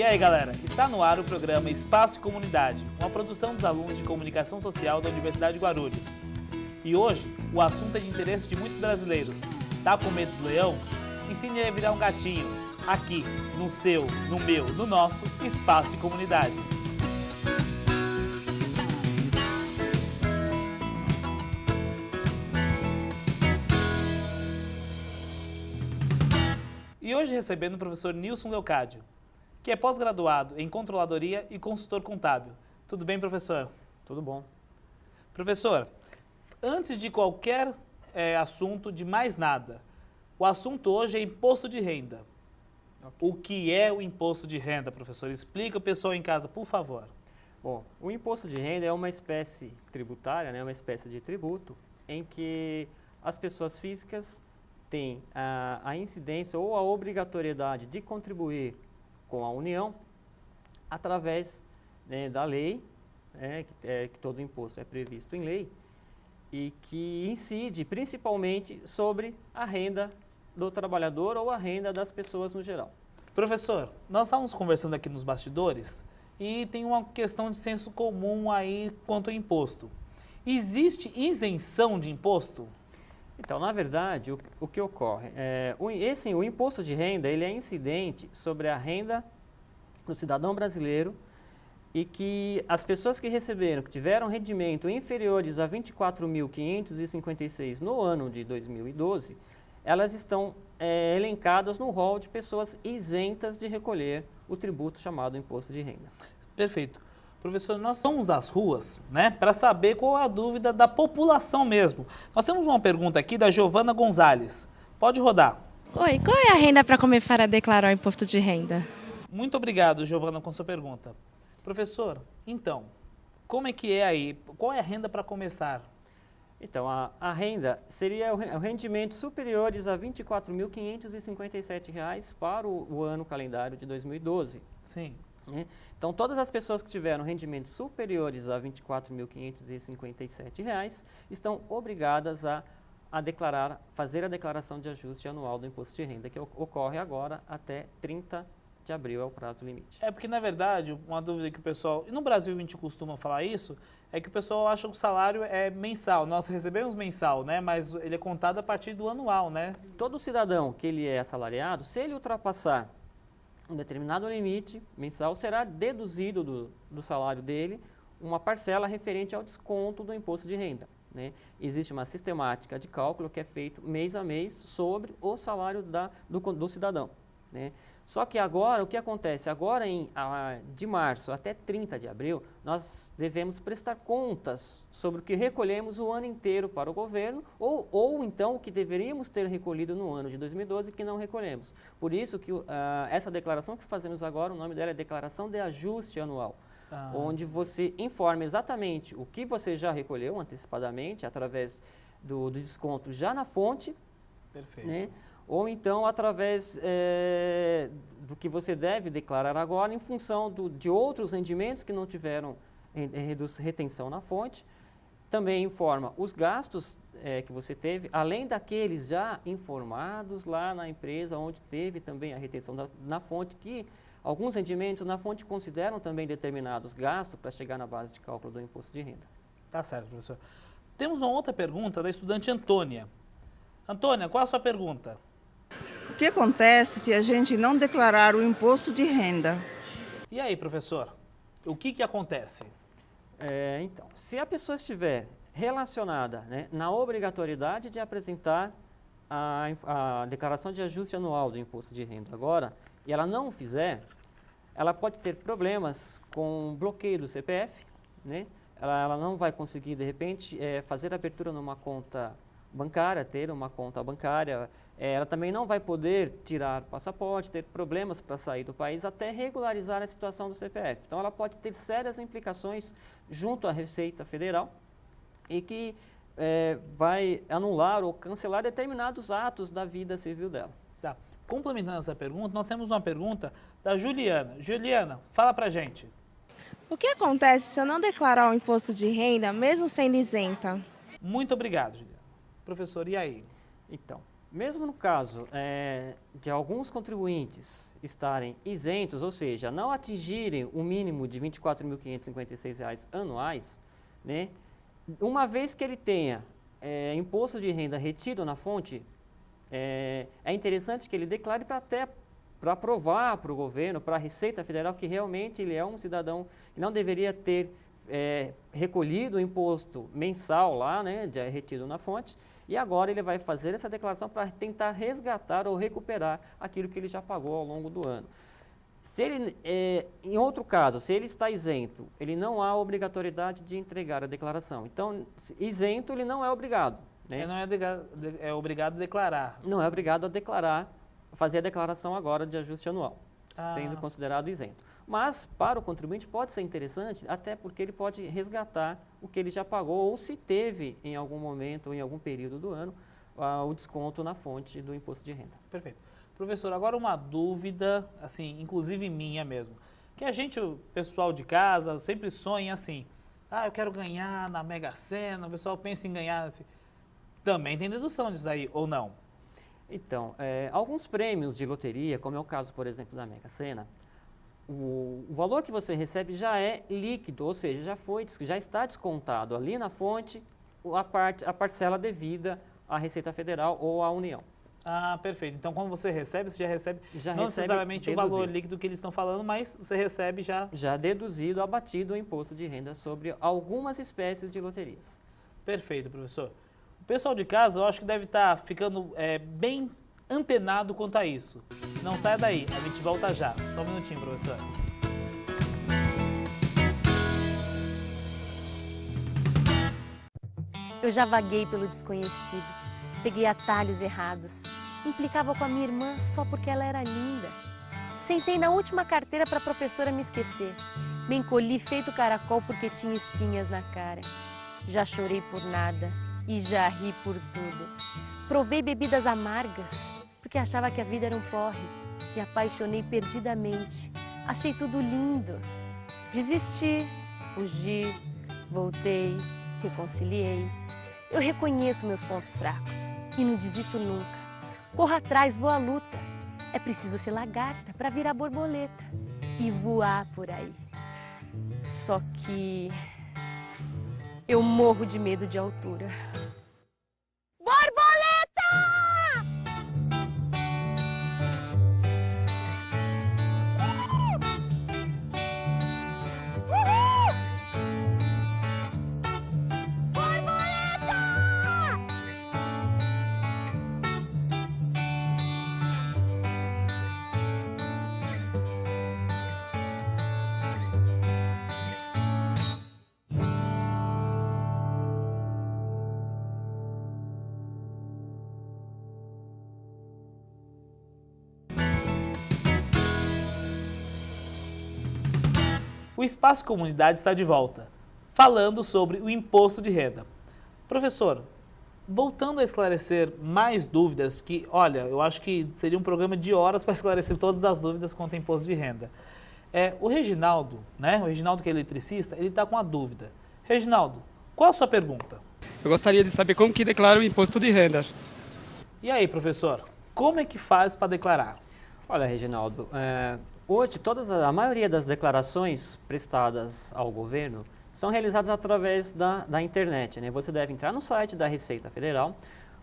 E aí, galera, está no ar o programa Espaço e Comunidade, uma produção dos alunos de Comunicação Social da Universidade de Guarulhos. E hoje, o assunto é de interesse de muitos brasileiros. Tá com medo do leão? Ensine ele a virar um gatinho, aqui, no seu, no meu, no nosso Espaço e Comunidade. E hoje recebendo o professor Nilson Leocádio, que é pós-graduado em Controladoria e consultor contábil. Tudo bem, professor? Tudo bom. Professor, antes de qualquer assunto, de mais nada, o assunto hoje é imposto de renda. Okay. O que é o imposto de renda, professor? Explica o pessoal em casa, por favor. Bom, o imposto de renda é uma espécie tributária, né, uma espécie de tributo, em que as pessoas físicas têm a incidência ou a obrigatoriedade de contribuir com a União através, né, da lei, que todo imposto é previsto em lei, e que incide principalmente sobre a renda do trabalhador ou a renda das pessoas no geral. Professor, nós estávamos conversando aqui nos bastidores e tem uma questão de senso comum aí quanto ao imposto. Existe isenção de imposto? Então, na verdade, o que ocorre? O imposto de renda ele é incidente sobre a renda do cidadão brasileiro e que as pessoas que receberam, que tiveram rendimento inferiores a 24.556 no ano de 2012, elas estão elencadas no rol de pessoas isentas de recolher o tributo chamado imposto de renda. Perfeito. Professor, nós vamos às ruas, né, para saber qual é a dúvida da população mesmo. Nós temos uma pergunta aqui da Giovana Gonzalez. Pode rodar. Oi, qual é a renda para começar a declarar o imposto de renda? Muito obrigado, Giovana, com sua pergunta. Professor, então, como é que é aí? Qual é a renda para começar? Então, a renda seria o rendimento superiores a R$ 24.557 para o ano calendário de 2012. Sim. Então, todas as pessoas que tiveram rendimentos superiores a R$ 24.557 estão obrigadas a fazer a declaração de ajuste anual do imposto de renda, que ocorre agora até 30 de abril, é o prazo limite. É porque, na verdade, uma dúvida que o pessoal, e no Brasil a gente costuma falar isso, é que o pessoal acha que o salário é mensal. Nós recebemos mensal, né? Mas ele é contado a partir do anual, né? Todo cidadão que ele é assalariado, se ele ultrapassar um determinado limite mensal, será deduzido do salário dele uma parcela referente ao desconto do imposto de renda, né? Existe uma sistemática de cálculo que é feito mês a mês sobre o salário do cidadão, né? Só que agora, o que acontece? Agora, de março até 30 de abril, nós devemos prestar contas sobre o que recolhemos o ano inteiro para o governo ou então o que deveríamos ter recolhido no ano de 2012 que não recolhemos. Por isso que essa declaração que fazemos agora, o nome dela é Declaração de Ajuste Anual, onde você informa exatamente o que você já recolheu antecipadamente através do desconto já na fonte. Perfeito. Né? Ou então através do que você deve declarar agora em função de outros rendimentos que não tiveram retenção na fonte. Também informa os gastos que você teve, além daqueles já informados lá na empresa, onde teve também a retenção na fonte, que alguns rendimentos na fonte consideram também determinados gastos para chegar na base de cálculo do imposto de renda. Tá certo, professor. Temos uma outra pergunta da estudante Antônia. Antônia, qual a sua pergunta? O que acontece se a gente não declarar o imposto de renda? E aí, professor, o que acontece? Então, se a pessoa estiver relacionada, né, na obrigatoriedade de apresentar a declaração de ajuste anual do imposto de renda agora, e ela não o fizer, ela pode ter problemas com bloqueio do CPF, né? Ela não vai conseguir, de repente, fazer a abertura numa conta bancária, ter uma conta bancária. Ela também não vai poder tirar passaporte, ter problemas para sair do país até regularizar a situação do CPF. Então, ela pode ter sérias implicações junto à Receita Federal e que vai anular ou cancelar determinados atos da vida civil dela. Tá. Complementando essa pergunta, nós temos uma pergunta da Juliana. Juliana, fala pra gente. O que acontece se eu não declarar o imposto de renda, mesmo sendo isenta? Muito obrigado, Juliana. Professor, e aí? Então, Mesmo no caso de alguns contribuintes estarem isentos, ou seja, não atingirem o mínimo de R$ 24.556 anuais, né, uma vez que ele tenha imposto de renda retido na fonte, é interessante que ele declare para provar para o governo, para a Receita Federal, que realmente ele é um cidadão que não deveria ter recolhido o imposto mensal lá, né, retido na fonte, e agora ele vai fazer essa declaração para tentar resgatar ou recuperar aquilo que ele já pagou ao longo do ano. Se ele, em outro caso, se ele está isento, ele não há obrigatoriedade de entregar a declaração. Então, isento ele não é obrigado. Né? Ele não é obrigado a declarar. Não é obrigado a declarar, fazer a declaração agora de ajuste anual, sendo considerado isento. Mas, para o contribuinte, pode ser interessante, até porque ele pode resgatar o que ele já pagou ou se teve, em algum momento ou em algum período do ano, o desconto na fonte do imposto de renda. Perfeito. Professor, agora uma dúvida, assim, inclusive minha mesmo, que a gente, o pessoal de casa, sempre sonha assim, eu quero ganhar na Mega Sena, o pessoal pensa em ganhar assim. Também tem dedução disso aí, ou não? Então, alguns prêmios de loteria, como é o caso, por exemplo, da Mega Sena, o valor que você recebe já é líquido, ou seja, já está descontado ali na fonte a parcela devida à Receita Federal ou à União. Perfeito. Então, quando você recebe, não recebe necessariamente deduzido. o valor líquido que eles estão falando, mas você recebe já... Já deduzido, abatido o imposto de renda sobre algumas espécies de loterias. Perfeito, professor. O pessoal de casa, eu acho que deve estar ficando bem antenado quanto a isso. Não saia daí, a gente volta já. Só um minutinho, professor. Eu já vaguei pelo desconhecido, peguei atalhos errados, implicava com a minha irmã só porque ela era linda. Sentei na última carteira para a professora me esquecer. Me encolhi feito caracol porque tinha espinhas na cara. Já chorei por nada e já ri por tudo. Provei bebidas amargas porque achava que a vida era um porre. Me apaixonei perdidamente. Achei tudo lindo. Desisti, fugi, voltei, reconciliei. Eu reconheço meus pontos fracos e não desisto nunca. Corro atrás, vou à luta. É preciso ser lagarta para virar borboleta e voar por aí. Só que eu morro de medo de altura. O Espaço Comunidade está de volta, falando sobre o imposto de renda. Professor, voltando a esclarecer mais dúvidas, porque, olha, eu acho que seria um programa de horas para esclarecer todas as dúvidas quanto ao imposto de renda. O Reginaldo, né? O Reginaldo que é eletricista, ele está com uma dúvida. Reginaldo, qual a sua pergunta? Eu gostaria de saber como que declara o imposto de renda. E aí, professor, como é que faz para declarar? Olha, Reginaldo, hoje a maioria das declarações prestadas ao governo são realizadas através da internet, né? Você deve entrar no site da Receita Federal.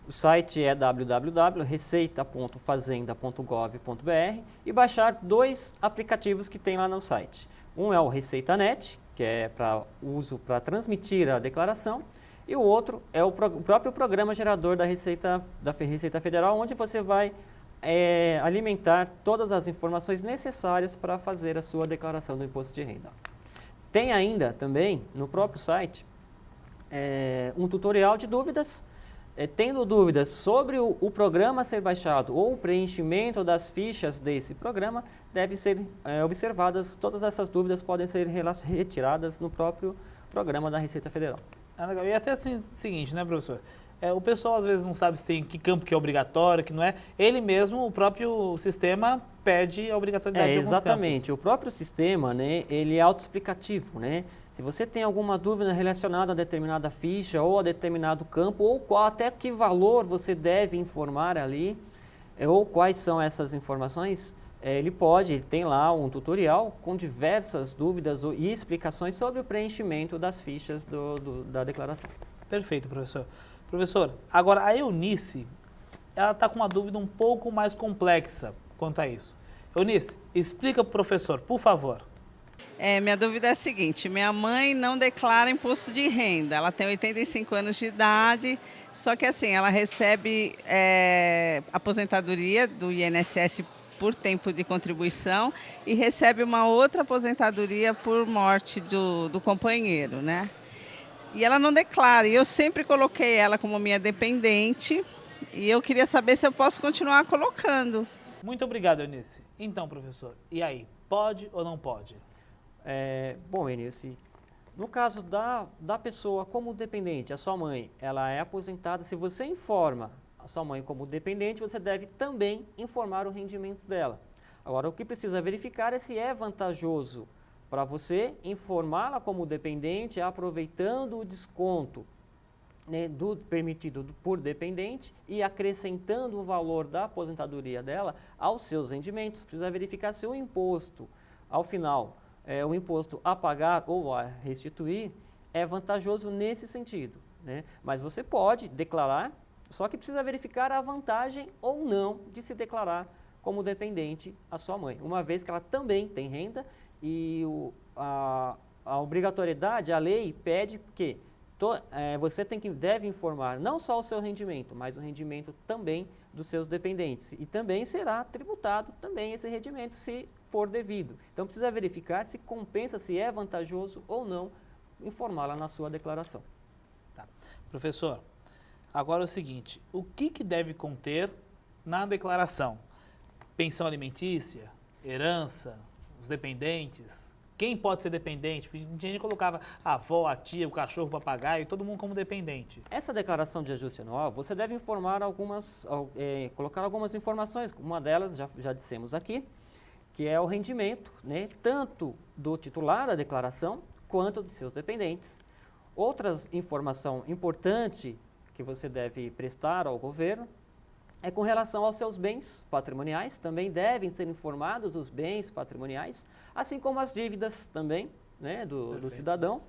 O site é www.receita.fazenda.gov.br e baixar 2 aplicativos que tem lá no site. Um é o ReceitaNet, que é para uso para transmitir a declaração, e o outro é o próprio programa gerador da Receita Federal, onde você vai alimentar todas as informações necessárias para fazer a sua declaração do imposto de renda. Tem ainda também no próprio site um tutorial de dúvidas. Tendo dúvidas sobre o programa a ser baixado ou o preenchimento das fichas desse programa, deve ser observadas, todas essas dúvidas podem ser retiradas no próprio programa da Receita Federal. Legal. E até assim, o seguinte, né, professor? o pessoal às vezes não sabe se tem que campo que é obrigatório, que não é. Ele mesmo, o próprio sistema pede a obrigatoriedade de alguns Exatamente. campos. O próprio sistema, né, ele é autoexplicativo, né? Se você tem alguma dúvida relacionada a determinada ficha ou a determinado campo, ou até que valor você deve informar ali, ou quais são essas informações, ele tem lá um tutorial com diversas dúvidas e explicações sobre o preenchimento das fichas da declaração. Perfeito, professor. Professor, agora a Eunice, ela está com uma dúvida um pouco mais complexa quanto a isso. Eunice, explica para o professor, por favor. Minha dúvida é a seguinte, minha mãe não declara imposto de renda, ela tem 85 anos de idade, só que assim, ela recebe aposentadoria do INSS por tempo de contribuição e recebe uma outra aposentadoria por morte do companheiro, né? E ela não declara, e eu sempre coloquei ela como minha dependente, e eu queria saber se eu posso continuar colocando. Muito obrigado, Eunice. Então, professor, e aí, pode ou não pode? Bom, Eunice, no caso da pessoa como dependente, a sua mãe, ela é aposentada, se você informa a sua mãe como dependente, você deve também informar o rendimento dela. Agora, o que precisa verificar é se é vantajoso para você informá-la como dependente, aproveitando o desconto, né, permitido por dependente e acrescentando o valor da aposentadoria dela aos seus rendimentos. Precisa verificar se o imposto, ao final, o imposto a pagar ou a restituir é vantajoso nesse sentido, né? Mas você pode declarar, só que precisa verificar a vantagem ou não de se declarar como dependente a sua mãe, uma vez que ela também tem renda e a obrigatoriedade, a lei pede que você deve informar não só o seu rendimento, mas o rendimento também dos seus dependentes. E também será tributado também esse rendimento, se for devido. Então, precisa verificar se compensa, se é vantajoso ou não informá-la na sua declaração. Tá. Professor, agora é o seguinte, o que deve conter na declaração? Pensão alimentícia, herança, os dependentes? Quem pode ser dependente? Porque a gente colocava a avó, a tia, o cachorro, o papagaio, todo mundo como dependente. Essa declaração de ajuste anual, você deve informar colocar algumas informações. Uma delas, já dissemos aqui, que é o rendimento, né, tanto do titular da declaração, quanto de seus dependentes. Outra informação importante que você deve prestar ao governo é com relação aos seus bens patrimoniais, também devem ser informados os bens patrimoniais, assim como as dívidas também, né, do cidadão,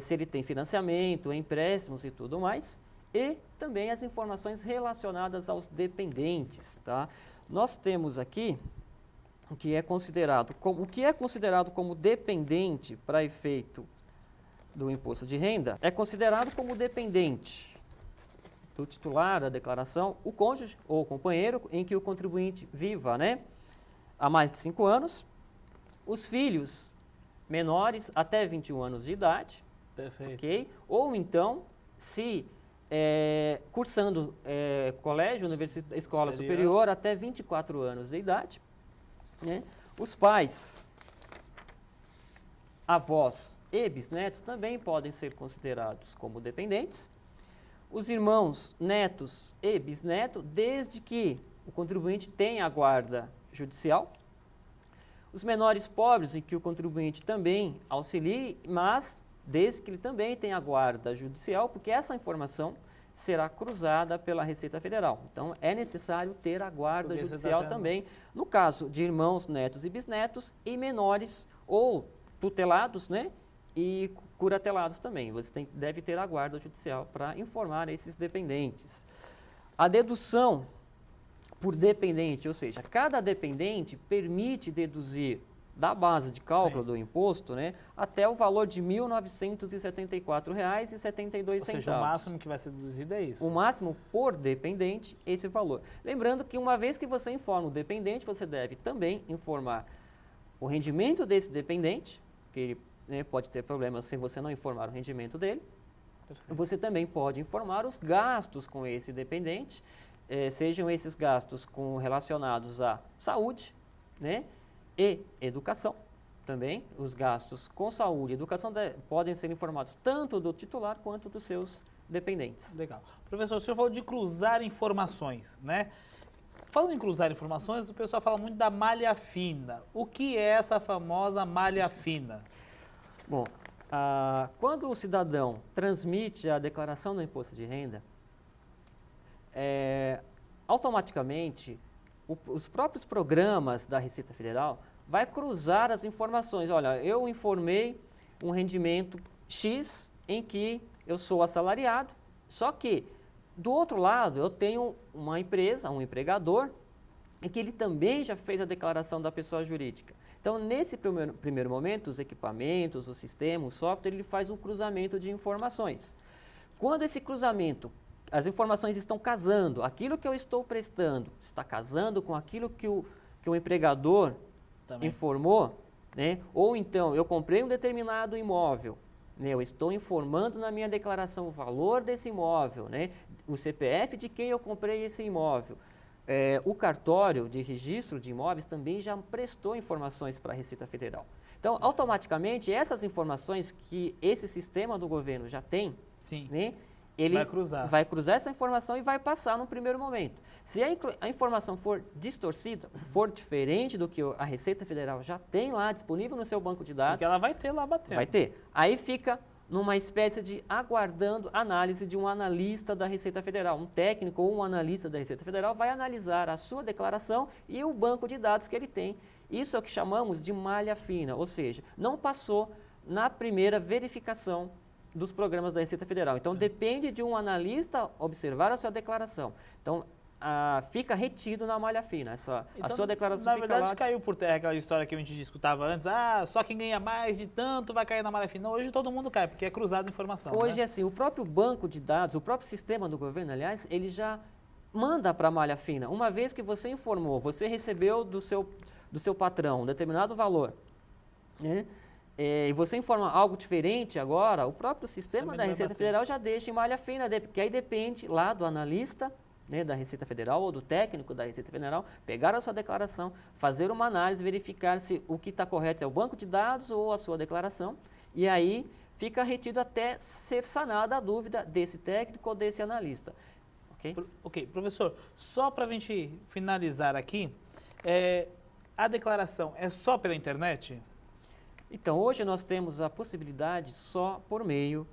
se ele tem financiamento, empréstimos e tudo mais, e também as informações relacionadas aos dependentes. Tá? Nós temos aqui o que é considerado como dependente para efeito do imposto de renda, é considerado como dependente do titular da declaração, o cônjuge ou companheiro em que o contribuinte viva, né, há mais de 5 anos, os filhos menores até 21 anos de idade, Perfeito. ok? Ou então, se cursando colégio, universidade, escola superior até 24 anos de idade, né? Os pais, avós e bisnetos também podem ser considerados como dependentes. Os irmãos, netos e bisnetos, desde que o contribuinte tenha a guarda judicial. Os menores pobres, em que o contribuinte também auxilie, mas desde que ele também tenha a guarda judicial, porque essa informação será cruzada pela Receita Federal. Então, é necessário ter a guarda judicial também, no caso de irmãos, netos e bisnetos, e menores ou tutelados, né? E curatelados também. Você deve ter a guarda judicial para informar esses dependentes. A dedução por dependente, ou seja, cada dependente permite deduzir da base de cálculo do imposto, né, até o valor de R$ 1.974,72. Ou seja, o máximo que vai ser deduzido é isso. O máximo por dependente, esse valor. Lembrando que uma vez que você informa o dependente, você deve também informar o rendimento desse dependente, que ele pode ter problemas se você não informar o rendimento dele. Perfeito. Você também pode informar os gastos com esse dependente, sejam esses gastos relacionados à saúde, né, e educação. Também os gastos com saúde e educação podem ser informados tanto do titular quanto dos seus dependentes. Legal. Professor, o senhor falou de cruzar informações, né? Falando em cruzar informações, o pessoal fala muito da malha fina. O que é essa famosa malha fina? Bom, quando o cidadão transmite a declaração do imposto de renda, automaticamente os próprios programas da Receita Federal vai cruzar as informações. Olha, eu informei um rendimento X em que eu sou assalariado, só que do outro lado eu tenho uma empresa, um empregador, em que ele também já fez a declaração da pessoa jurídica. Então, nesse primeiro momento, os equipamentos, o sistema, o software, ele faz um cruzamento de informações. Quando esse cruzamento, as informações estão casando, aquilo que eu estou prestando está casando com aquilo que o empregador Também. informou, né? Ou então, eu comprei um determinado imóvel, né? Eu estou informando na minha declaração o valor desse imóvel, né? O CPF de quem eu comprei esse imóvel. O cartório de registro de imóveis também já prestou informações para a Receita Federal. Então, automaticamente, essas informações que esse sistema do governo já tem, Sim. né, ele Vai cruzar. essa informação e vai passar no primeiro momento. Se a informação for distorcida, for diferente do que a Receita Federal já tem lá disponível no seu banco de dados, Porque ela vai ter lá batendo. vai ter. Aí fica numa espécie de aguardando análise de um analista da Receita Federal. Um técnico ou um analista da Receita Federal vai analisar a sua declaração e o banco de dados que ele tem. Isso é o que chamamos de malha fina, ou seja, não passou na primeira verificação dos programas da Receita Federal. Então, depende de um analista observar a sua declaração. Então, fica retido na malha fina. A sua declaração na fica verdade, lá. caiu por terra aquela história que a gente escutava antes. Só quem ganha mais de tanto vai cair na malha fina. Hoje todo mundo cai, porque é cruzado informação. Hoje, né? assim, o próprio banco de dados, o próprio sistema do governo, aliás, ele já manda para a malha fina. Uma vez que você informou, você recebeu do seu patrão um determinado valor, né? E você informa algo diferente agora, o próprio sistema da Receita Federal já deixa em malha fina, porque aí depende lá do analista, né, da Receita Federal ou do técnico da Receita Federal, pegar a sua declaração, fazer uma análise, verificar se o que está correto é o banco de dados ou a sua declaração, e aí fica retido até ser sanada a dúvida desse técnico ou desse analista. Ok? Ok, professor, só para a gente finalizar aqui, a declaração é só pela internet? Então, hoje nós temos a possibilidade só por meio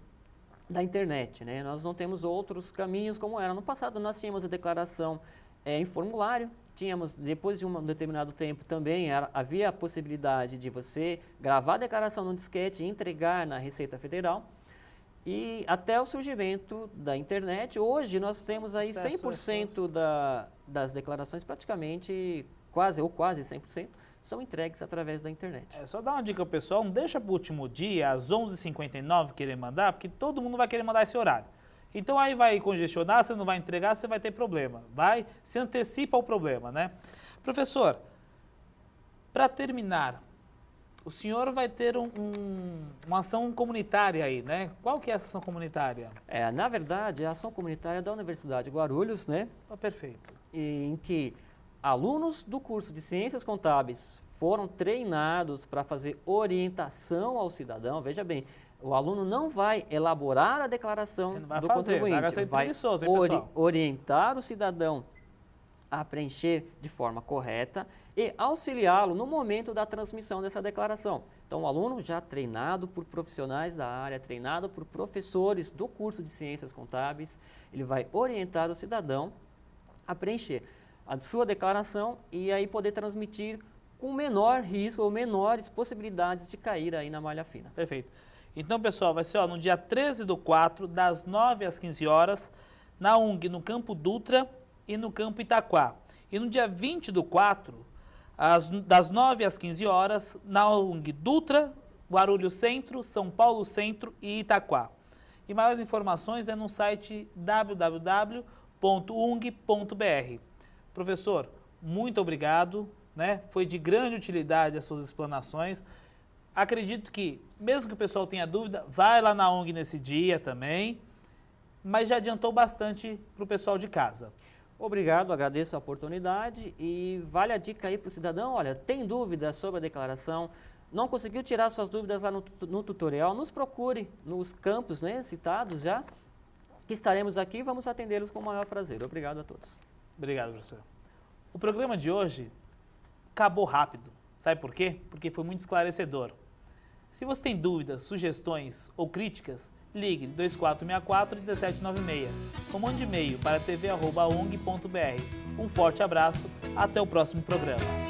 da internet, né? Nós não temos outros caminhos como era. No passado nós tínhamos a declaração em formulário, depois de um determinado tempo também havia a possibilidade de você gravar a declaração no disquete e entregar na Receita Federal. E até o surgimento da internet, hoje nós temos aí 100% das declarações, praticamente quase 100%, são entregues através da internet. Só dar uma dica ao pessoal, não deixa para o último dia, às 11h59, querer mandar, porque todo mundo vai querer mandar esse horário. Então aí vai congestionar, você não vai entregar, você vai ter problema. Se antecipa ao problema, né? Professor, para terminar, o senhor vai ter uma ação comunitária aí, né? Qual que é essa ação comunitária? Na verdade, é a ação comunitária da Universidade de Guarulhos, né? Perfeito. Em que alunos do curso de Ciências Contábeis foram treinados para fazer orientação ao cidadão. Veja bem, o aluno não vai elaborar a declaração do contribuinte, vai orientar o cidadão a preencher de forma correta e auxiliá-lo no momento da transmissão dessa declaração. Então, o aluno já treinado por profissionais da área, treinado por professores do curso de Ciências Contábeis, ele vai orientar o cidadão a preencher a sua declaração e aí poder transmitir com menor risco ou menores possibilidades de cair aí na malha fina. Perfeito. Então, pessoal, vai ser no dia 13/4, das 9 às 15 horas, na UNG, no Campo Dutra e no Campo Itaquá. E no dia 20/4, das 9 às 15 horas, na UNG Dutra, Guarulhos Centro, São Paulo Centro e Itaquá. E maiores informações no site www.ung.br. Professor, muito obrigado, né? Foi de grande utilidade as suas explanações. Acredito que, mesmo que o pessoal tenha dúvida, vai lá na ONG nesse dia também, mas já adiantou bastante para o pessoal de casa. Obrigado, agradeço a oportunidade e vale a dica aí para o cidadão, olha, tem dúvida sobre a declaração, não conseguiu tirar suas dúvidas lá no tutorial, nos procure nos campos, né, citados já, que estaremos aqui e vamos atendê-los com o maior prazer. Obrigado a todos. Obrigado, professor. O programa de hoje acabou rápido. Sabe por quê? Porque foi muito esclarecedor. Se você tem dúvidas, sugestões ou críticas, ligue 2464-1796 ou mande e-mail para tv@ong.br. Um forte abraço, até o próximo programa.